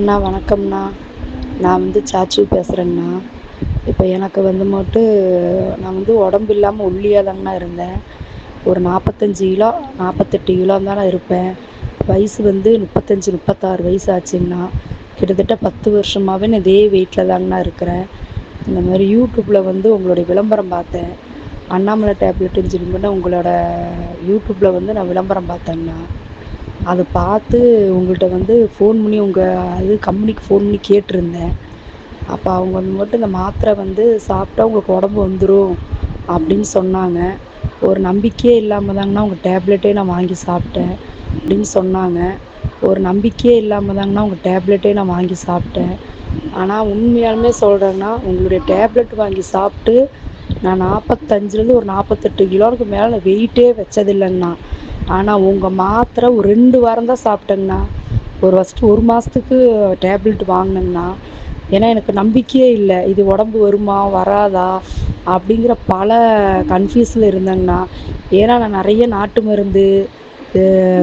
அண்ணா வணக்கம்ண்ணா. நான் சாச்சு பேசுகிறேங்கண்ணா. இப்போ எனக்கு நான் உடம்பு இல்லாமல் ஒல்லியாக தாங்கண்ணா இருந்தேன். ஒரு 45 கிலோ 48 கிலோ தானே இருப்பேன். வயசு 35 36 வயசு ஆச்சுங்கண்ணா. கிட்டத்தட்ட 10 வருஷமாகவே நான் இதே வெயிட்டில் தாங்கண்ணா இருக்கிறேன். இந்த மாதிரி யூடியூப்பில் உங்களுடைய விளம்பரம் பார்த்தேன். அண்ணாமலை டேப்லெட்டுன்னு சொல்லிட்டு உங்களோட யூடியூப்பில் நான் விளம்பரம் பார்த்தேங்கண்ணா. அதை பார்த்து உங்கள்கிட்ட ஃபோன் பண்ணி உங்கள் கம்பெனிக்கு ஃபோன் பண்ணி கேட்டிருந்தேன். அப்போ அவங்க மட்டும் இந்த மாத்திரை சாப்பிட்டா உங்களுக்கு உடம்பு வந்துடும் அப்படின்னு சொன்னாங்க. ஒரு நம்பிக்கையே இல்லாமல் தாங்கண்ணா உங்கள் டேப்லெட்டே நான் வாங்கி சாப்பிட்டேன் அப்படின்னு சொன்னாங்க. ஒரு நம்பிக்கையே இல்லாமல் தாங்கண்ணா உங்கள் டேப்லெட்டே நான் வாங்கி சாப்பிட்டேன். ஆனால் உண்மையாலுமே சொல்கிறேன்னா, உங்களுடைய டேப்லெட் வாங்கி சாப்பிட்டு நான் 45லேருந்து ஒரு 48 கிலோவுக்கு மேலே வெயிட்டே வச்சதில்லைங்கண்ணா. ஆனால் உங்கள் மாத்திரை ஒரு 2 வாரம் தான் சாப்பிட்டேங்கண்ணா. ஃபஸ்ட்டு 1 மாதத்துக்கு டேப்லெட் வாங்கினேங்கண்ணா. ஏன்னா எனக்கு நம்பிக்கையே இல்லை, இது உடம்பு வருமா வராதா அப்படிங்கிற பல கன்ஃபியூஸில் இருந்தேங்கண்ணா. ஏன்னா நான் நிறைய நாட்டு மருந்து,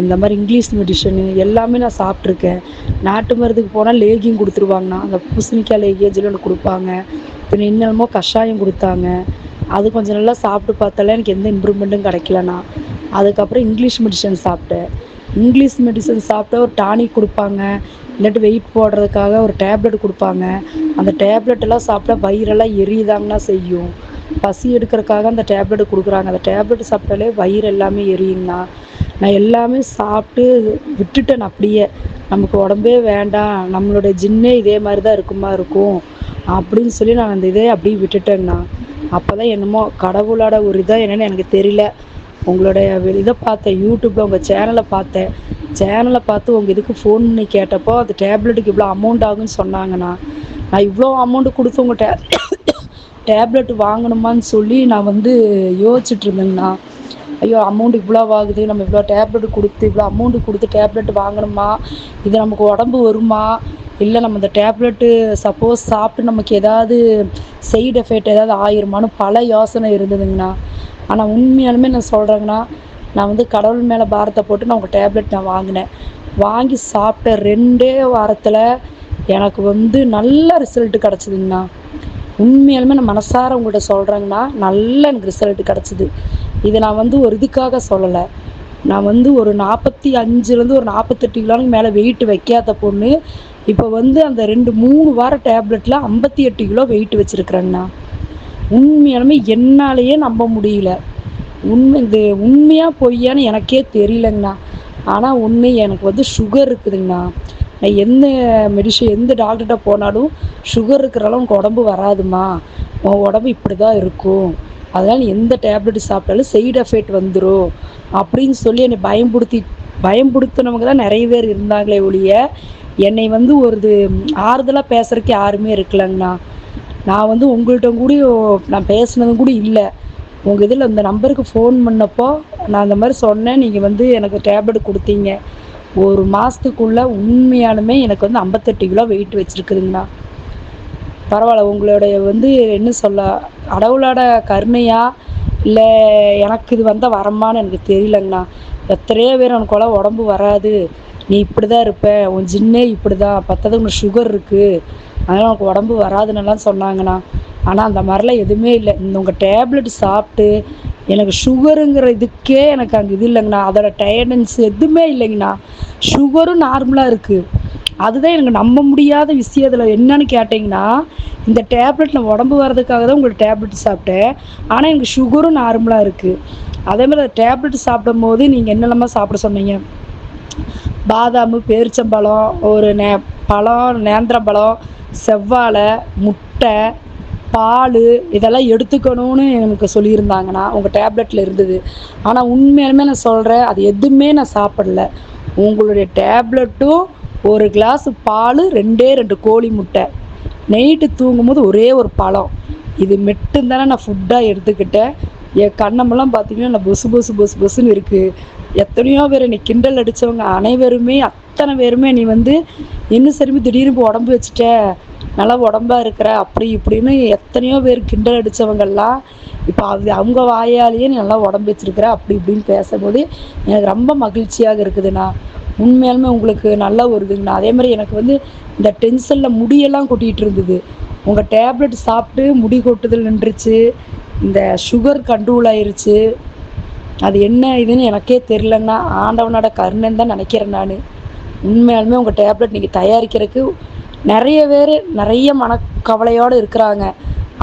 இந்த மாதிரி இங்கிலீஷ் மெடிஷனு எல்லாமே நான் சாப்பிட்ருக்கேன். நாட்டு மருந்துக்கு போனால் லேகியம் கொடுத்துருவாங்கண்ணா. அந்த பூசணிக்காய் லேகியம் சொல்லி ஒன்று கொடுப்பாங்க. பின்ன இன்னமுமோ கஷாயம் கொடுத்தாங்க. அது கொஞ்சம் நல்லா சாப்பிட்டு பார்த்தாலே எனக்கு எந்த இம்ப்ரூவ்மெண்ட்டும் கிடைக்கலண்ணா. அதுக்கப்புறம் இங்கிலீஷ் மெடிசன் சாப்பிட்டேன். இங்கிலீஷ் மெடிசன் சாப்பிட்டா ஒரு டானிக் கொடுப்பாங்க, இல்லாட்டி வெயிட் போடுறதுக்காக ஒரு டேப்லெட் கொடுப்பாங்க. அந்த டேப்லெட்டெல்லாம் சாப்பிட்டா வயிறெல்லாம் எரியுதாங்கண்ணா செய்யும். பசி எடுக்கிறதுக்காக அந்த டேப்லெட் கொடுக்குறாங்க. அந்த டேப்லெட் சாப்பிட்டாலே வயிறு எல்லாமே எரியுங்கண்ணா. நான் எல்லாமே சாப்பிட்டு விட்டுட்டேன். அப்படியே நமக்கு உடம்பே வேண்டாம், நம்மளுடைய ஜின்னே இதே மாதிரி தான் இருக்கும் அப்படின்னு சொல்லி நான் அந்த இதே அப்படியே விட்டுட்டேங்கண்ணா. அப்போ தான் என்னமோ கடவுளோட ஒரு இதாக என்னென்னு எனக்கு தெரியல. உங்களுடைய இதை பார்த்தேன், யூடியூப்பில் உங்கள் சேனலை பார்த்து உங்கள் இதுக்கு ஃபோன் பண்ணி கேட்டப்போ அது டேப்லெட்டுக்கு இவ்வளோ அமௌண்ட் ஆகுன்னு சொன்னாங்கண்ணா. நான் இவ்வளோ அமௌண்ட்டு கொடுத்து உங்கள் டேப்லெட் வாங்கணுமான்னு சொல்லி நான் யோசிச்சுட்டு இருந்தேங்கண்ணா. ஐயோ அமௌண்ட் இவ்வளோ ஆகுது, நம்ம இவ்வளோ டேப்லெட் கொடுத்து இவ்வளோ அமௌண்ட்டு கொடுத்து டேப்லெட் வாங்கணுமா, இது நமக்கு உடம்பு வருமா, இல்லை நம்ம இந்த டேப்லெட்டு சப்போஸ் சாப்பிட்டு நமக்கு ஏதாவது சைடு எஃபெக்ட் ஏதாவது ஆயிருமான்னு பல யோசனை இருந்ததுங்கண்ணா. ஆனால் உண்மையாலுமே நான் சொல்கிறேங்கண்ணா, நான் கடவுள் மேலே பாரத்தை போட்டு நான் உங்கள் டேப்லெட் நான் வாங்கினேன். வாங்கி சாப்பிட்ட 2 வாரத்தில் எனக்கு நல்ல ரிசல்ட்டு கிடச்சிதுங்கண்ணா. உண்மையாலுமே நான் மனசார உங்கள்கிட்ட சொல்கிறேங்கண்ணா, நல்ல எனக்கு ரிசல்ட்டு கிடச்சிது. இதை நான் ஒரு இதுக்காக சொல்லலை. நான் ஒரு 45லேருந்து ஒரு 48 கிலோவுக்கு மேலே வெயிட் வைக்காத பொண்ணு. இப்போ அந்த 2-3 வார டேப்லெட்டில் 58 கிலோ வெயிட் வச்சுருக்குறேங்கண்ணா. உண்மையாலுமே என்னாலேயே நம்ப முடியல. இது உண்மையாக பொய்யான்னு எனக்கே தெரியலங்கண்ணா. ஆனால் உண்மை எனக்கு சுகர் இருக்குதுங்கண்ணா. நான் எந்த டாக்டர்கிட்ட போனாலும் சுகர் இருக்கிற அளவுக்கு உடம்பு வராதுமா, உன் உடம்பு இப்படி தான் இருக்கும், அதனால் எந்த டேப்லெட் சாப்பிட்டாலும் சைடு எஃபெக்ட் வந்துடும் அப்படின்னு சொல்லி என்னை பயம்படுத்தினவங்க தான் நிறைய பேர் இருந்தாங்களே ஒழிய என்னை ஒரு ஆறுதலாக பேசுகிறதுக்கு யாருமே இருக்கலைங்கண்ணா. நான் உங்கள்கிட்ட கூட நான் பேசுனதும் கூட இல்லை. உங்கள் இதில் இந்த நம்பருக்கு ஃபோன் பண்ணப்போ நான் அந்த மாதிரி சொன்னேன். நீங்கள் எனக்கு டேப்லெட் கொடுத்தீங்க. 1 மாதத்துக்குள்ளே உண்மையாலுமே எனக்கு 58 கிலோ வெயிட் வச்சுருக்குதுங்கண்ணா. பரவாயில்ல. உங்களுடைய என்ன சொல்ல, கடவுளோட கருணையா இல்லை எனக்கு இது வரமான்னு எனக்கு தெரியலங்கண்ணா. எத்தனையோ பேர் எனக்குள்ள உடம்பு வராது, நீ இப்படி தான் இருப்ப, உன் ஜின்னே இப்படி தான், பத்தது உனக்கு சுகர் இருக்குது, அதனால் உனக்கு உடம்பு வராதுன்னெல்லாம் சொன்னாங்கண்ணா. ஆனால் அந்த மாதிரிலாம் எதுவுமே இல்லை. உங்கள் டேப்லெட் சாப்பிட்டு எனக்கு சுகருங்கிற இதுக்கே எனக்கு அங்கே இது இல்லைங்கண்ணா. அதோட டயர்டன்ஸ் எதுவுமே இல்லைங்கண்ணா. சுகரும் நார்மலாக இருக்குது. அதுதான் எனக்கு நம்ப முடியாத விஷயம். இதில் என்னன்னு கேட்டிங்கன்னா, இந்த டேப்லெட் நான் உடம்பு வர்றதுக்காக தான் உங்களுக்கு டேப்லெட் சாப்பிட்டேன். ஆனால் எனக்கு சுகரும் நார்மலாக இருக்குது. அதேமாதிரி டேப்லெட் சாப்பிடும் போது நீங்கள் என்னெல்லாமா சாப்பிட சொன்னீங்க, பாதாம், பேரிச்சம்பழம், ஒரு பழம், நேந்திரம்பழம், செவ்வாழை, முட்டை, பால் இதெல்லாம் எடுத்துக்கணும்னு எனக்கு சொல்லியிருந்தாங்கண்ணா. உங்கள் டேப்லெட்டில் இருந்தது. ஆனால் உண்மையாலுமே நான் சொல்கிறேன், அது எதுவுமே நான் சாப்பிடல. உங்களுடைய டேப்லெட்டும், ஒரு கிளாஸ் பால், 2 கோழி முட்டை, நைட்டு தூங்கும்போது ஒரே ஒரு பழம், இது மட்டும் தானே நான் ஃபுட்டாக எடுத்துக்கிட்டேன். என் கண்ணமெல்லாம் பார்த்தீங்கன்னா நான் பொசுன்னு இருக்குது. எத்தனையோ பேர் என்னை கிண்டல் அடித்தவங்க அனைவருமே, அத்தனை பேருமே நீ இன்னும் சரிமே திடீர்னு இப்போ உடம்பு வச்சுட்ட, நல்லா உடம்பாக இருக்கிற, அப்படி இப்படின்னு எத்தனையோ பேர் கிண்டல் அடித்தவங்கெல்லாம் இப்போ அவங்க வாயாலேயே நீ நல்லா உடம்பு வச்சுருக்கிற அப்படி இப்படின்னு பேசும்போது எனக்கு ரொம்ப மகிழ்ச்சியாக இருக்குதுண்ணா. உண்மையாலுமே உங்களுக்கு நல்லா வருதுங்கண்ணா. அதே மாதிரி எனக்கு இந்த டென்ஷனில் முடியெல்லாம் கொட்டிகிட்டு இருந்தது. உங்கள் டேப்லெட் சாப்பிட்டு முடி கொட்டுதல் நின்றுச்சு. இந்த சுகர் கண்ட்ரோல் ஆயிருச்சு. அது என்ன இதுன்னு எனக்கே தெரிலங்கண்ணா. ஆண்டவனோட கருணைன்னு தான் நினைக்கிறேன் நான். உண்மையாலுமே உங்கள் டேப்லெட் நீங்கள் தயாரிக்கிறதுக்கு நிறைய பேர் நிறைய மனக்கவலையோடு இருக்கிறாங்க.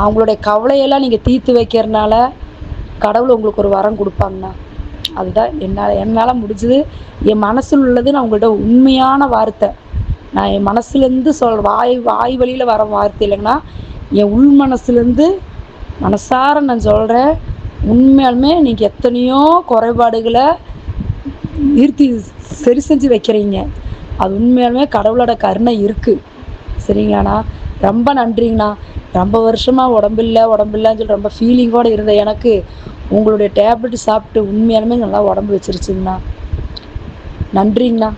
அவங்களுடைய கவலையெல்லாம் நீங்கள் தீர்த்து வைக்கிறனால கடவுள் உங்களுக்கு ஒரு வரம் கொடுப்பாங்கண்ணா. அதுதான் என்னால் முடிஞ்சது. என் மனசில் உள்ளது நான் உங்கள்கிட்ட உண்மையான வார்த்தை. நான் என் மனசுலேருந்து வாய் வழியில் வர வார்த்தை இல்லைங்கண்ணா. என் உள் மனசுலேருந்து மனசார நான் சொல்கிறேன். உண்மையாலுமே நீங்கள் எத்தனையோ குறைபாடுகளை நிறுத்தி சரி செஞ்சு வைக்கிறீங்க. அது உண்மையாலுமே கடவுளோட கருணை இருக்குது. சரிங்களாண்ணா? ரொம்ப நன்றிங்கண்ணா. ரொம்ப வருஷமாக உடம்பில்லன்னு சொல்லி ரொம்ப ஃபீலிங்கோடு இருந்த எனக்கு உங்களுடைய டேப்லெட் சாப்பிட்டு உண்மையாலுமே நல்லா உடம்பு வச்சிருச்சுங்கண்ணா. நன்றிங்கண்ணா.